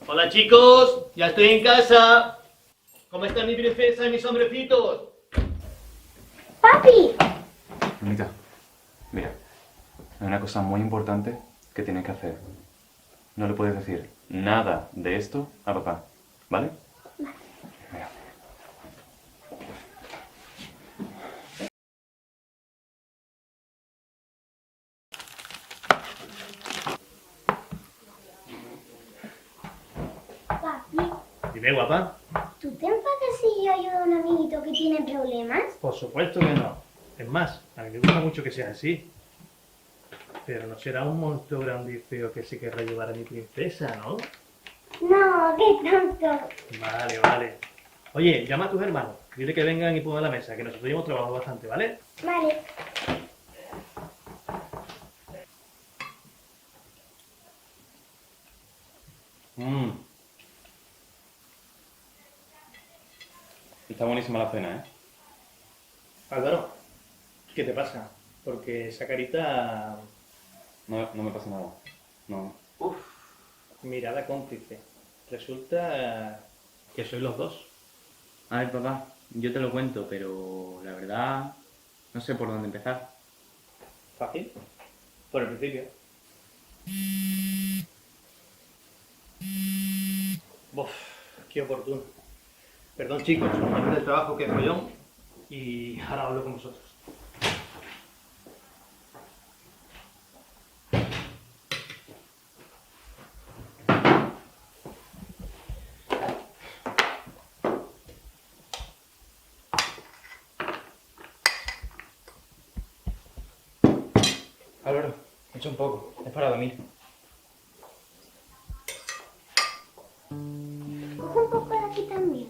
Hola chicos, ya estoy en casa. ¿Cómo están mi princesa y mis hombrecitos? ¡Papi! Mamita, mira, hay una cosa muy importante que tienes que hacer. No le puedes decir nada de esto a papá, ¿vale? Mira. Papi, Dime, guapa. ¿tú te enfadas si yo ayudo a un amiguito que tiene problemas? Por supuesto que no. Es más, a mí me gusta mucho que sea así. Pero no será un monstruo grande y feo que se querrá llevar a mi princesa, ¿no? No, qué tonto. Vale, vale. Oye, llama a tus hermanos. Dile que vengan y pongan la mesa, que nosotros hemos trabajado bastante, ¿vale? Vale. Está buenísima la cena, ¿eh? Álvaro, ¿qué te pasa? Porque esa carita... No me pasa nada. No. Mirada cómplice. Resulta que sois los dos. A ver, papá, yo te lo cuento, pero la verdad no sé por dónde empezar. ¿Fácil? Por el principio. Uf, qué oportuno. Perdón chicos, no del trabajo que follón y ahora hablo con vosotros. Álvaro, echa un poco, es para dormir. Coge un poco de aquí también.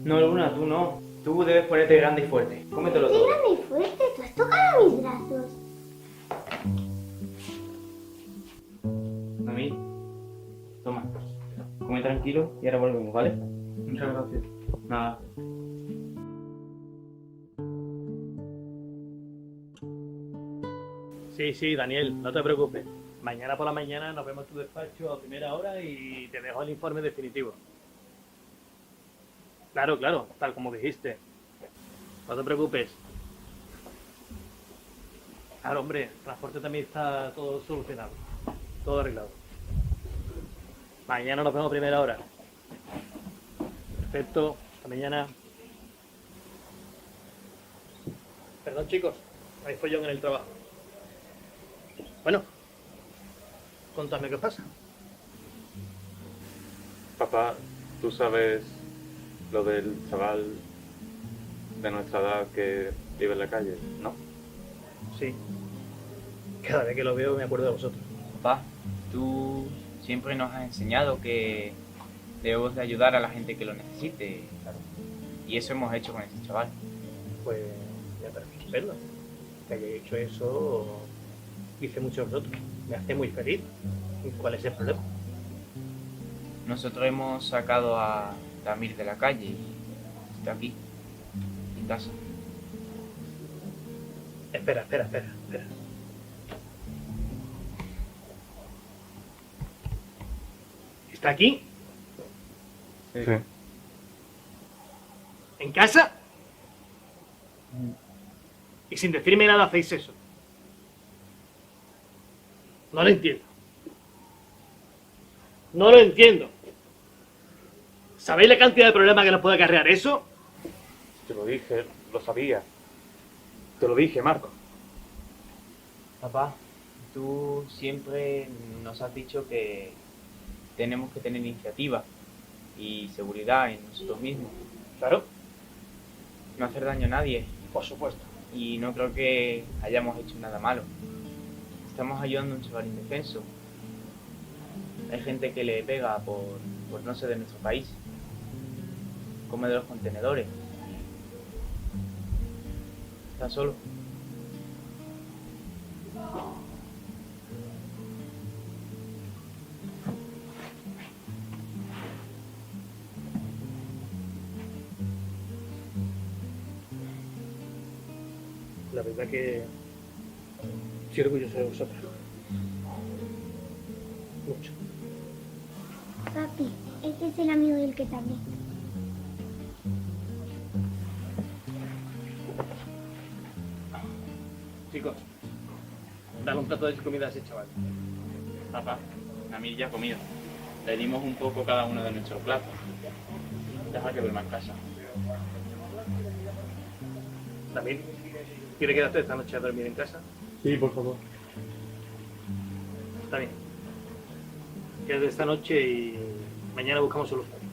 No, Luna, tú no. Tú debes ponerte grande y fuerte. Cómetelo Estoy todo. grande y fuerte, tú has tocado mis brazos. Mami, toma. Come tranquilo y ahora volvemos, ¿vale? Muchas gracias. Nada. Sí, Daniel, no te preocupes. Mañana por la mañana nos vemos en tu despacho a primera hora y te dejo el informe definitivo. Claro, tal como dijiste. No te preocupes. Claro, hombre, el transporte también está todo solucionado. Todo arreglado. Mañana nos vemos a primera hora. Perfecto, hasta mañana. Perdón chicos, hay follón en el trabajo. Bueno, contadme qué pasa. Papá, tú sabes lo del chaval de nuestra edad que vive en la calle, ¿no? Sí. Cada vez que lo veo me acuerdo de vosotros. Papá, tú siempre nos has enseñado que debemos de ayudar a la gente que lo necesite. Claro. Y eso hemos hecho con ese chaval. Pues ya parece estupendo. Que hayáis hecho eso, hice mucho de vosotros. Me hace muy feliz. ¿Y cuál es el problema? Nosotros hemos sacado a Damir de la calle y está aquí, en casa. Espera. ¿Está aquí? Sí. ¿En casa? Y sin decirme nada hacéis eso. No lo entiendo. No lo entiendo. ¿Sabéis la cantidad de problemas que nos puede acarrear eso? Te lo dije, lo sabía. Te lo dije, Marco. Papá, tú siempre nos has dicho que tenemos que tener iniciativa y seguridad en nosotros mismos. Claro, No hacer daño a nadie. por supuesto. Y no creo que hayamos hecho nada malo. Estamos ayudando a un chaval indefenso. Hay gente que le pega por no ser de nuestro país. Come de los contenedores. Está solo. La verdad que estoy orgulloso de vosotros. Mucho. Papi, Este es el amigo del que te hablé. Chicos, dale un plato de comida a ese chaval. Papá, Damir ya ha comido. Le dimos un poco cada uno de nuestros platos. Deja que duerma en casa. David, ¿quiere quedarte esta noche a dormir en casa? Sí, por favor. Está bien. Quédate esta noche y mañana buscamos solución.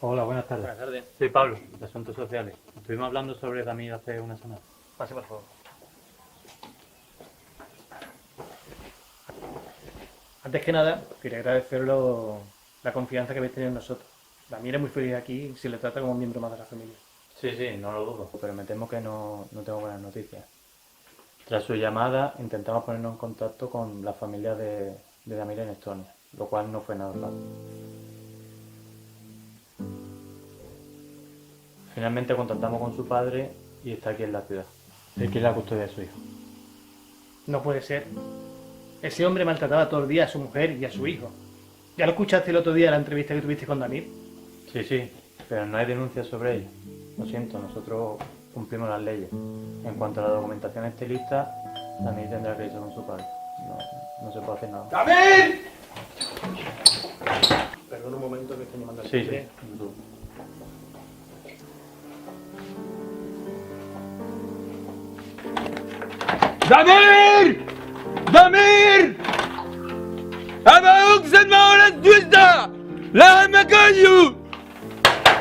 Hola, buenas tardes. Buenas tardes. Soy Pablo, de Asuntos Sociales. Estuvimos hablando sobre Damir hace una semana. Pase, por favor. Antes que nada, quería agradeceros la confianza que habéis tenido en nosotros. Damir es muy feliz aquí y se le trata como un miembro más de la familia. Sí, sí, no lo dudo, pero me temo que no tengo buenas noticias. Tras su llamada, intentamos ponernos en contacto con la familia de Damir en Estonia, lo cual no fue nada fácil. Finalmente contactamos con su padre y está aquí en la ciudad. Él quiere la custodia de su hijo. No puede ser. Ese hombre maltrataba todo el día a su mujer y a su hijo. ¿Ya lo escuchaste el otro día en la entrevista que tuviste con Damir? Sí, sí, pero no hay denuncias sobre ello. Lo siento, nosotros cumplimos las leyes. En cuanto a la documentación esté lista, Damir tendrá que irse con su padre. No se puede hacer nada. ¡Damir! Perdón un momento que estoy llamando al Sí, timbre. sí. دمير دمير أنا أقصد ما ولد جثة لا مكانيو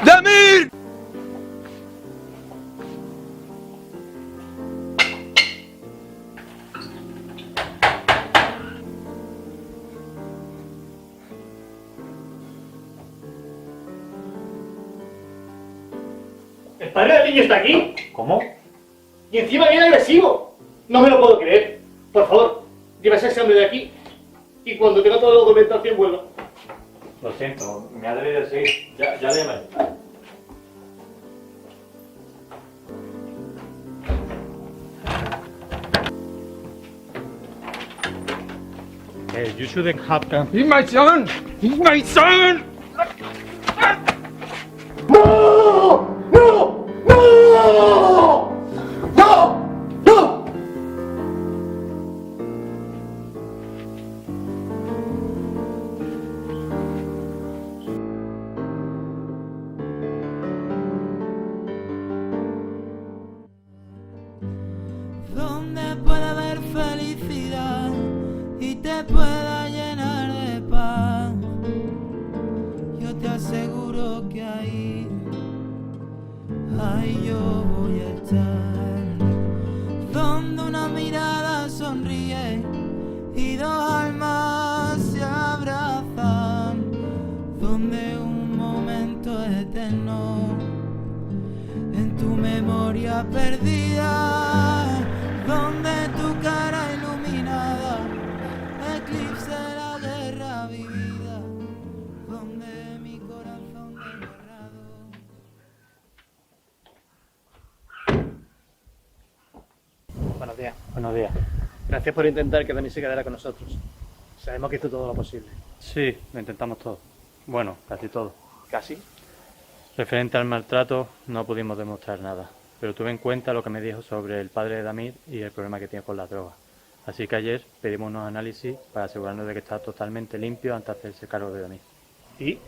دمير ¿El padre del niño está aquí? ¿Cómo? Y encima viene agresivo. No me lo puedo creer. Por favor, llévese a ese hombre de aquí y cuando tenga toda la documentación vuelva. Lo siento, me ha debido seguir. Ya le llamaré. You shouldn't have come. He's my son! He's my son! Donde puede haber felicidad y te pueda llenar de paz, yo te aseguro que ahí yo voy a estar. Donde una mirada sonríe y dos almas se abrazan, donde un momento eterno en tu memoria perdida, donde tu cara iluminada eclipse la guerra vivida, donde mi corazón desgarrado. Buenos días. Buenos días. Gracias por intentar que Damir se quedara con nosotros. Sabemos que hizo todo lo posible. Sí, lo intentamos todo. Bueno, casi todo. ¿Casi? Referente al maltrato, no pudimos demostrar nada, pero tuve en cuenta lo que me dijo sobre el padre de Damir y el problema que tiene con las drogas. Así que ayer pedimos unos análisis para asegurarnos de que está totalmente limpio antes de hacerse cargo de Damir. ¿Y